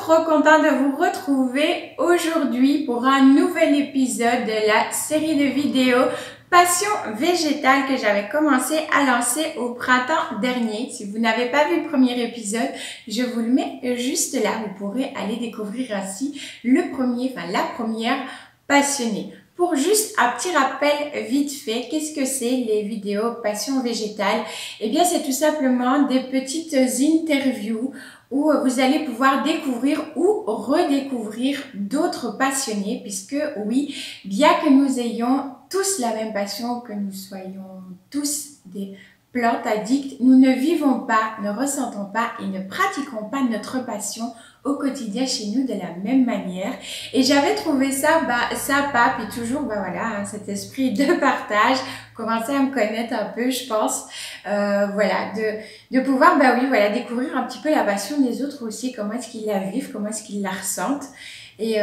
trop contente de vous retrouver aujourd'hui pour un nouvel épisode de la série de vidéos Passion végétale que j'avais commencé à lancer au printemps dernier. Si vous n'avez pas vu le premier épisode, je vous le mets juste là. Vous pourrez aller découvrir ainsi la première passionnée. Pour juste un petit rappel vite fait, qu'est-ce que c'est les vidéos Passion végétale? Eh bien, c'est tout simplement des petites interviews où vous allez pouvoir découvrir ou redécouvrir d'autres passionnés, puisque oui, bien que nous ayons tous la même passion, que nous soyons tous des plantes addicts, nous ne vivons pas, ne ressentons pas et ne pratiquons pas notre passion au quotidien chez nous de la même manière. Et j'avais trouvé ça sympa, puis toujours voilà, cet esprit de partage, commencer à me connaître un peu, je pense, voilà, de pouvoir découvrir un petit peu la passion des autres aussi, comment est-ce qu'ils la vivent, comment est-ce qu'ils la ressentent. Et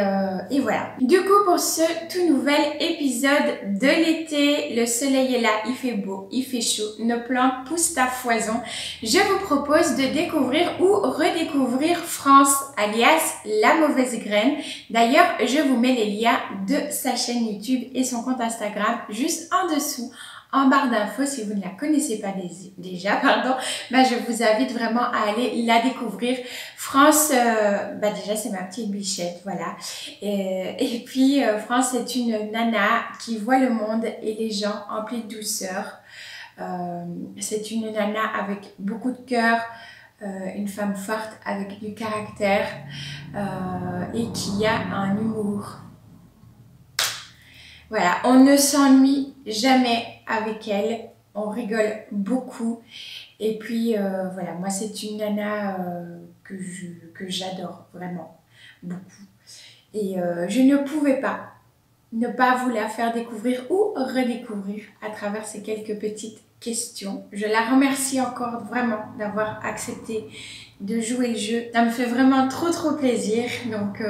voilà. Du coup, pour ce tout nouvel épisode de l'été, le soleil est là, il fait beau, il fait chaud, nos plantes poussent à foison. Je vous propose de découvrir ou redécouvrir France, alias La Mauvaise Graine. D'ailleurs, je vous mets les liens de sa chaîne YouTube et son compte Instagram juste en dessous. En barre d'infos, si vous ne la connaissez pas déjà, je vous invite vraiment à aller la découvrir. France, déjà c'est ma petite bichette, voilà. Et puis France est une nana qui voit le monde et les gens emplis de douceur. C'est une nana avec beaucoup de cœur, une femme forte avec du caractère et qui a un humour. Voilà, on ne s'ennuie jamais avec elle, on rigole beaucoup. Et puis voilà, moi c'est une nana que j'adore vraiment beaucoup. Et je ne pouvais pas ne pas vous la faire découvrir ou redécouvrir à travers ces quelques petites questions. Je la remercie encore vraiment d'avoir accepté de jouer le jeu. Ça me fait vraiment trop plaisir. Donc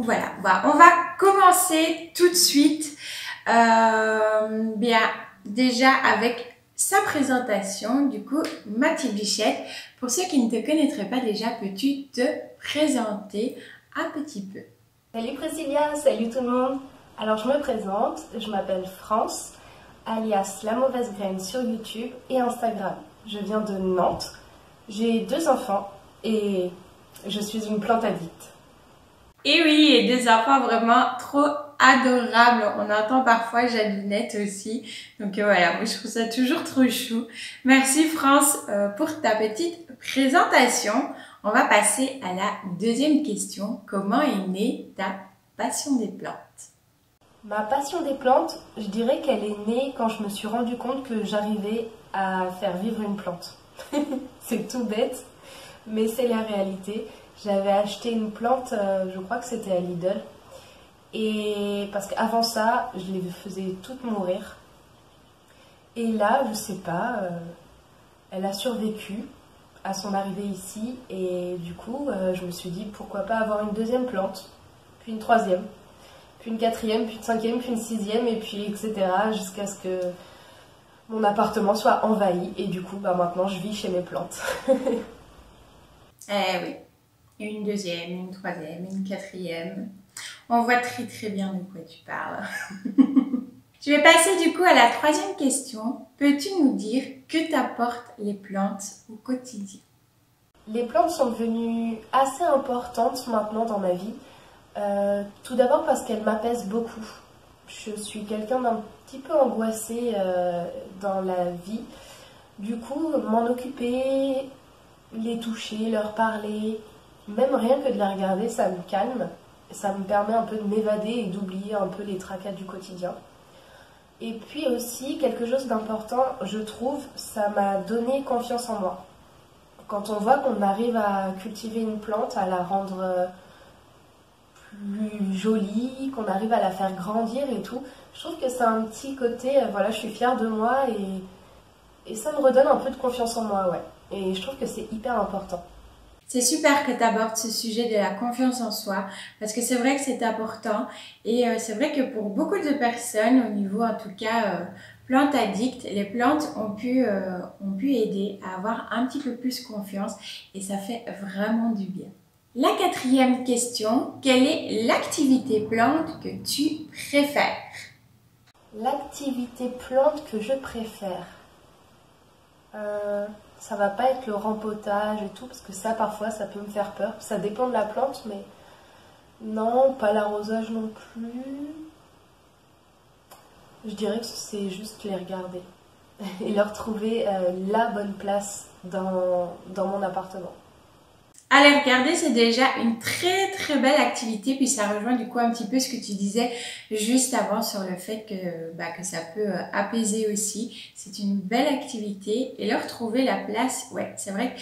voilà, on va commencer tout de suite. Déjà avec sa présentation, du coup, ma petite bichette. Pour ceux qui ne te connaîtraient pas déjà, peux-tu te présenter un petit peu? Salut Priscilla, salut tout le monde. Alors je me présente, je m'appelle France, alias La Mauvaise Graine sur YouTube et Instagram. Je viens de Nantes, j'ai 2 enfants et je suis une plante addict. Et oui, et 2 enfants vraiment trop adorables. On entend parfois Jadinette aussi. Donc voilà, moi je trouve ça toujours trop chou. Merci France pour ta petite présentation. On va passer à la deuxième question. Comment est née ta passion des plantes? Ma passion des plantes, je dirais qu'elle est née quand je me suis rendu compte que j'arrivais à faire vivre une plante. C'est tout bête, mais c'est la réalité. J'avais acheté une plante, je crois que c'était à Lidl. Et parce qu'avant ça, je les faisais toutes mourir. Et là, je sais pas, elle a survécu à son arrivée ici. Et du coup, je me suis dit, pourquoi pas avoir une deuxième plante, puis une troisième, puis une quatrième, puis une cinquième, puis une sixième, et puis etc. jusqu'à ce que mon appartement soit envahi. Et du coup, maintenant, je vis chez mes plantes. Eh oui. Une deuxième, une troisième, une quatrième. On voit très bien de quoi tu parles. Je vais passer du coup à la troisième question. Peux-tu nous dire que t'apportent les plantes au quotidien? Les plantes sont devenues assez importantes maintenant dans ma vie. Tout d'abord parce qu'elles m'apaisent beaucoup. Je suis quelqu'un d'un petit peu angoissé dans la vie. Du coup, m'en occuper, les toucher, leur parler, même rien que de les regarder, ça me calme. Ça me permet un peu de m'évader et d'oublier un peu les tracas du quotidien. Et puis aussi, quelque chose d'important, je trouve, ça m'a donné confiance en moi. Quand on voit qu'on arrive à cultiver une plante, à la rendre plus jolie, qu'on arrive à la faire grandir et tout, je trouve que c'est un petit côté, voilà, je suis fière de moi et ça me redonne un peu de confiance en moi, ouais. Et je trouve que c'est hyper important. C'est super que tu abordes ce sujet de la confiance en soi, parce que c'est vrai que c'est important et c'est vrai que pour beaucoup de personnes, au niveau en tout cas plantes addictes, les plantes ont pu aider à avoir un petit peu plus confiance et ça fait vraiment du bien. La quatrième question, quelle est l'activité plante que tu préfères? L'activité plante que je préfère, ça va pas être le rempotage et tout, parce que ça parfois ça peut me faire peur. Ça dépend de la plante, mais non, pas l'arrosage non plus. Je dirais que c'est juste les regarder et leur trouver la bonne place dans mon appartement. Aller regarder, c'est déjà une très belle activité, puis ça rejoint du coup un petit peu ce que tu disais juste avant sur le fait que ça peut apaiser aussi. C'est une belle activité et leur trouver la place, ouais, c'est vrai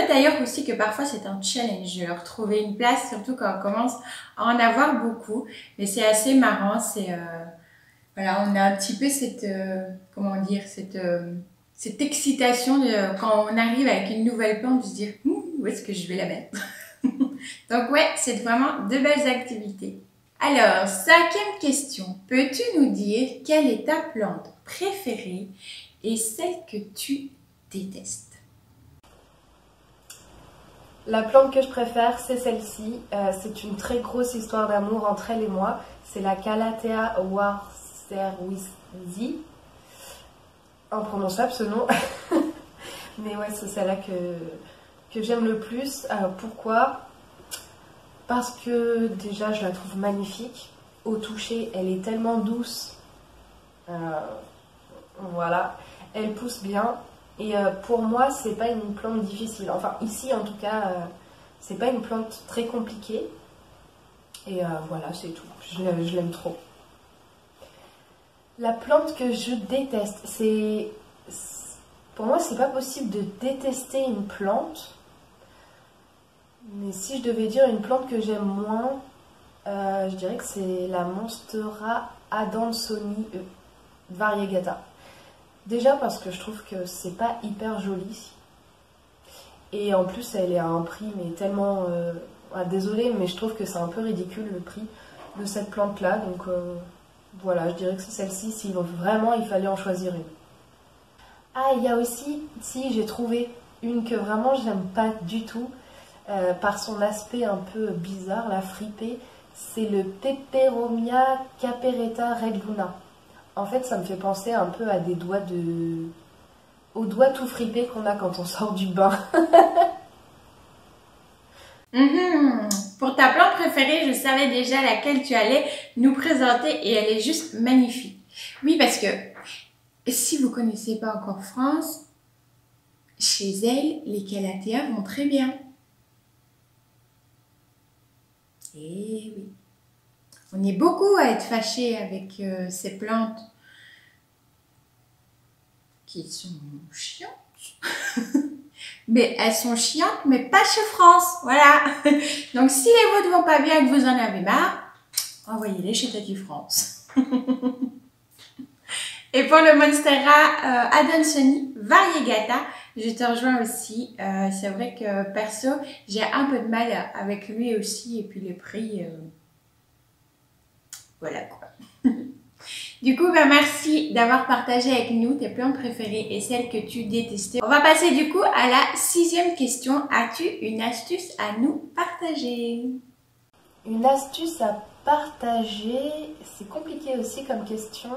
d'ailleurs aussi que parfois c'est un challenge de leur trouver une place, surtout quand on commence à en avoir beaucoup, mais c'est assez marrant, voilà, on a un petit peu comment dire, cette excitation quand on arrive avec une nouvelle plante de se dire où est-ce que je vais la mettre. Donc ouais, c'est vraiment de belles activités. Alors, cinquième question. Peux-tu nous dire quelle est ta plante préférée et celle que tu détestes? La plante que je préfère, c'est celle-ci. C'est une très grosse histoire d'amour entre elle et moi. C'est la Calathea Warcerwisi. Imprononçable ce nom. Mais ouais, c'est celle-là que j'aime le plus. Alors pourquoi? Parce que déjà je la trouve magnifique. Au toucher, elle est tellement douce. Voilà, elle pousse bien. Et pour moi, c'est pas une plante difficile. Enfin, ici en tout cas, c'est pas une plante très compliquée. Et voilà, c'est tout. Je l'aime trop. La plante que je déteste, pour moi, c'est pas possible de détester une plante. Mais si je devais dire une plante que j'aime moins, je dirais que c'est la Monstera Adansonii variegata. Déjà parce que je trouve que c'est pas hyper joli. Et en plus, elle est à un prix, mais tellement... désolée, mais je trouve que c'est un peu ridicule le prix de cette plante-là. Donc voilà, je dirais que c'est celle-ci, si vraiment il fallait en choisir une. Ah, il y a aussi, si j'ai trouvé une que vraiment j'aime pas du tout, par son aspect un peu bizarre, la fripée, c'est le Peperomia caperetta Red Luna. En fait, ça me fait penser un peu à aux doigts tout fripés qu'on a quand on sort du bain. Pour ta plante préférée, je savais déjà laquelle tu allais nous présenter et elle est juste magnifique. Oui, parce que si vous ne connaissez pas encore France, chez elle, les Calathea vont très bien. Et oui, on est beaucoup à être fâchés avec ces plantes qui sont chiantes. Mais elles sont chiantes, mais pas chez France, voilà. Donc si les vôtres vont pas bien et que vous en avez marre, envoyez-les chez Tati France. Et pour le Monstera Adansonii variegata, je te rejoins aussi. C'est vrai que perso, j'ai un peu de mal avec lui aussi. Et puis les prix, voilà quoi. Du coup, merci d'avoir partagé avec nous tes plantes préférées et celles que tu détestais. On va passer du coup à la sixième question. As-tu une astuce à nous partager? Une astuce à partager, c'est compliqué aussi comme question.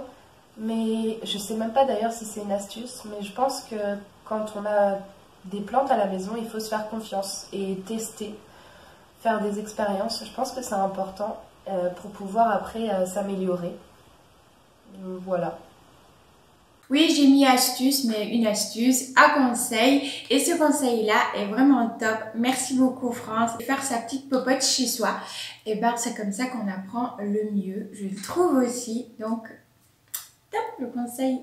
Mais je sais même pas d'ailleurs si c'est une astuce, mais je pense que quand on a des plantes à la maison, il faut se faire confiance et tester, faire des expériences. Je pense que c'est important pour pouvoir après s'améliorer. Voilà. Oui, j'ai mis astuce, mais une astuce à conseil. Et ce conseil-là est vraiment top. Merci beaucoup, France. Faire sa petite popote chez soi, et ben c'est comme ça qu'on apprend le mieux. Je le trouve aussi. Donc, top le conseil.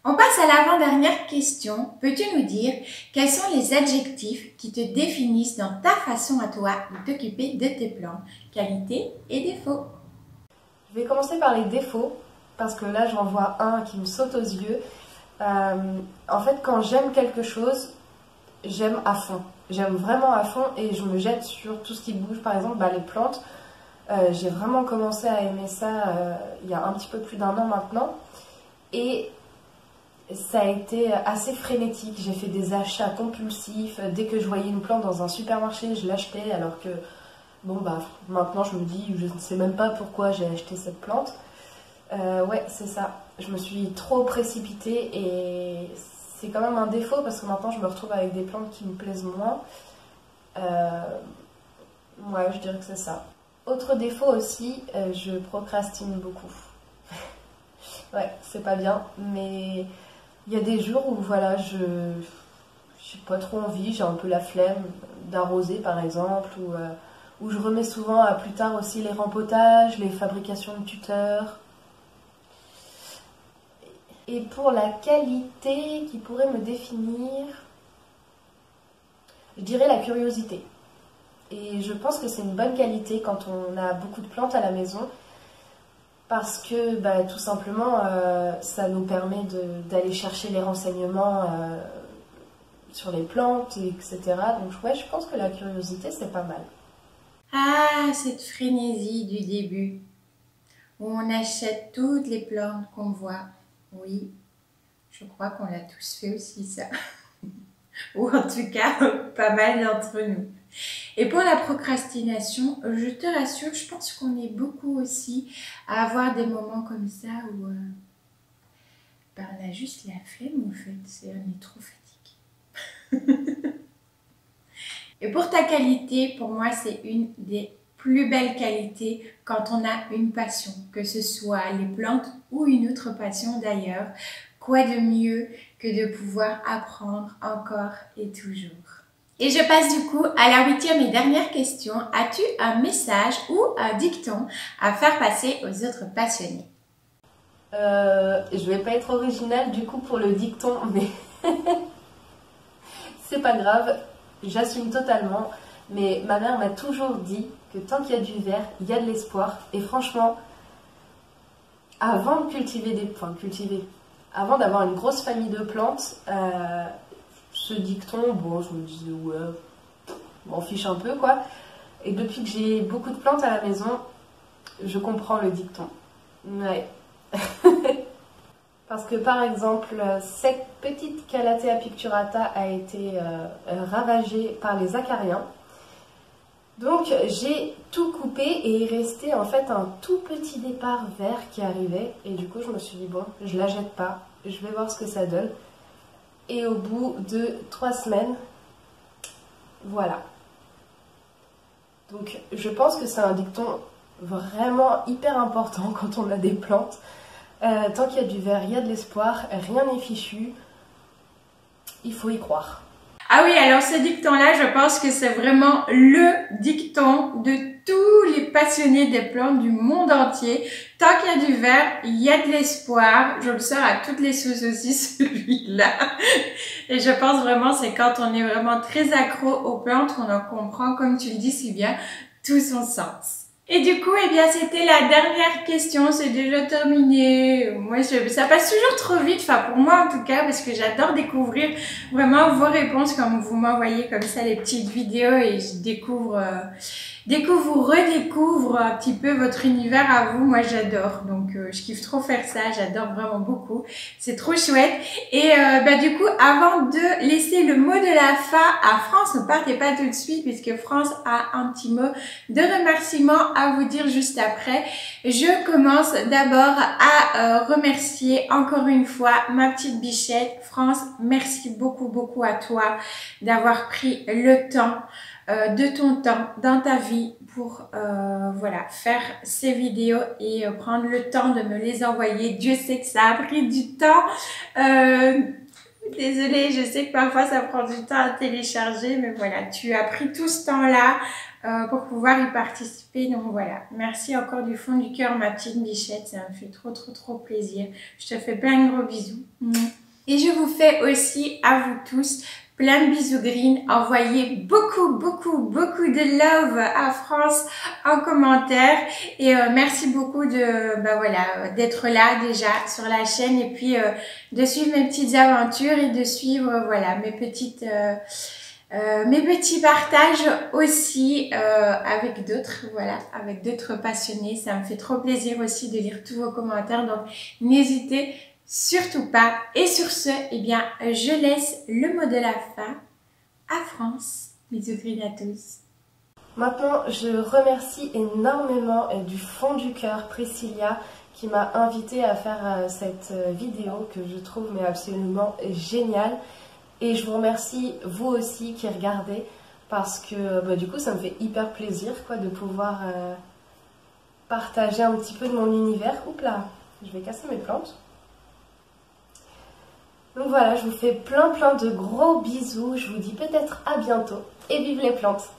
On passe à l'avant-dernière question. Peux-tu nous dire quels sont les adjectifs qui te définissent dans ta façon à toi de t'occuper de tes plantes, qualités et défauts? Je vais commencer par les défauts, parce que là j'en vois un qui me saute aux yeux. En fait, quand j'aime quelque chose, j'aime à fond. J'aime vraiment à fond et je me jette sur tout ce qui bouge. Par exemple, les plantes, j'ai vraiment commencé à aimer ça il y a un petit peu plus d'1 an maintenant. Et ça a été assez frénétique. J'ai fait des achats compulsifs. Dès que je voyais une plante dans un supermarché, je l'achetais alors que Bon bah maintenant je me dis, je ne sais même pas pourquoi j'ai acheté cette plante. Ouais, c'est ça. Je me suis trop précipitée et c'est quand même un défaut parce que maintenant je me retrouve avec des plantes qui me plaisent moins. Ouais, je dirais que c'est ça. Autre défaut aussi, je procrastine beaucoup. Ouais, c'est pas bien, mais il y a des jours où voilà, j'ai pas trop envie, j'ai un peu la flemme d'arroser par exemple, ou je remets souvent à plus tard aussi les rempotages, les fabrications de tuteurs. Et pour la qualité qui pourrait me définir, je dirais la curiosité. Et je pense que c'est une bonne qualité quand on a beaucoup de plantes à la maison, parce que bah, tout simplement, ça nous permet d'aller chercher les renseignements sur les plantes, etc. Donc ouais, je pense que la curiosité, c'est pas mal. Ah, cette frénésie du début, où on achète toutes les plantes qu'on voit. Oui, je crois qu'on l'a tous fait aussi ça. Ou en tout cas, pas mal d'entre nous. Et pour la procrastination, je te rassure, je pense qu'on est beaucoup aussi à avoir des moments comme ça où on a juste la flemme en fait, on est trop fatigué. Et pour ta qualité, pour moi, c'est une des plus belles qualités quand on a une passion, que ce soit les plantes ou une autre passion d'ailleurs. Quoi de mieux que de pouvoir apprendre encore et toujours. Et je passe du coup à la 8e et dernière question. As-tu un message ou un dicton à faire passer aux autres passionnés? Je vais pas être originale du coup pour le dicton, mais c'est pas grave, j'assume totalement. Mais ma mère m'a toujours dit que tant qu'il y a du vert, il y a de l'espoir. Et franchement, avant de cultiver avant d'avoir une grosse famille de plantes, ce dicton, bon, je me disais, ouais, je m'en fiche un peu, quoi. Et depuis que j'ai beaucoup de plantes à la maison, je comprends le dicton. Ouais. Parce que, par exemple, cette petite Calathea picturata a été ravagée par les acariens. Donc, j'ai tout coupé et il restait en fait un tout petit départ vert qui arrivait. Et du coup, je me suis dit, bon, je la jette pas, je vais voir ce que ça donne. Et au bout de 3 semaines, voilà. Donc je pense que c'est un dicton vraiment hyper important quand on a des plantes. Tant qu'il y a du vert, il y a de l'espoir, rien n'est fichu. Il faut y croire. Ah oui, alors ce dicton-là, je pense que c'est vraiment le dicton de tous les passionnés des plantes du monde entier. Tant qu'il y a du vert, il y a de l'espoir. Je le sors à toutes les sauces aussi, celui-là. Et je pense vraiment, c'est quand on est vraiment très accro aux plantes qu'on en comprend, comme tu le dis si bien, tout son sens. Et du coup, eh bien, c'était la dernière question, c'est déjà terminé. Moi, ça passe toujours trop vite, enfin pour moi en tout cas, parce que j'adore découvrir vraiment vos réponses quand vous m'envoyez comme ça les petites vidéos et je redécouvre un petit peu votre univers à vous. Moi, j'adore, donc je kiffe trop faire ça, j'adore vraiment beaucoup. C'est trop chouette. Et du coup, avant de laisser le mot de la fin à France, ne partez pas tout de suite puisque France a un petit mot de remerciement à vous dire juste après. Je commence d'abord à remercier encore une fois ma petite bichette. France, merci beaucoup à toi d'avoir pris le temps de ton temps dans ta vie pour voilà, faire ces vidéos et prendre le temps de me les envoyer. Dieu sait que ça a pris du temps. Désolée, je sais que parfois ça prend du temps à télécharger, mais voilà, tu as pris tout ce temps-là pour pouvoir y participer. Donc voilà, merci encore du fond du cœur ma petite bichette, ça me fait trop plaisir. Je te fais plein de gros bisous. Et je vous fais aussi à vous tous plein de bisous green. Envoyez beaucoup de love à France en commentaire. Et merci beaucoup d'être là déjà sur la chaîne et puis de suivre mes petites aventures et de suivre mes petits partages aussi avec d'autres passionnés. Ça me fait trop plaisir aussi de lire tous vos commentaires. Donc n'hésitez surtout pas. Et sur ce, eh bien, je laisse le mot de la fin à France. Bisous green à tous. Maintenant, je remercie énormément et du fond du cœur Priscilla qui m'a invitée à faire cette vidéo que je trouve mais absolument géniale. Et je vous remercie vous aussi qui regardez parce que du coup ça me fait hyper plaisir quoi, de pouvoir partager un petit peu de mon univers. Oups là, je vais casser mes plantes. Donc voilà, je vous fais plein de gros bisous. Je vous dis peut-être à bientôt et vive les plantes!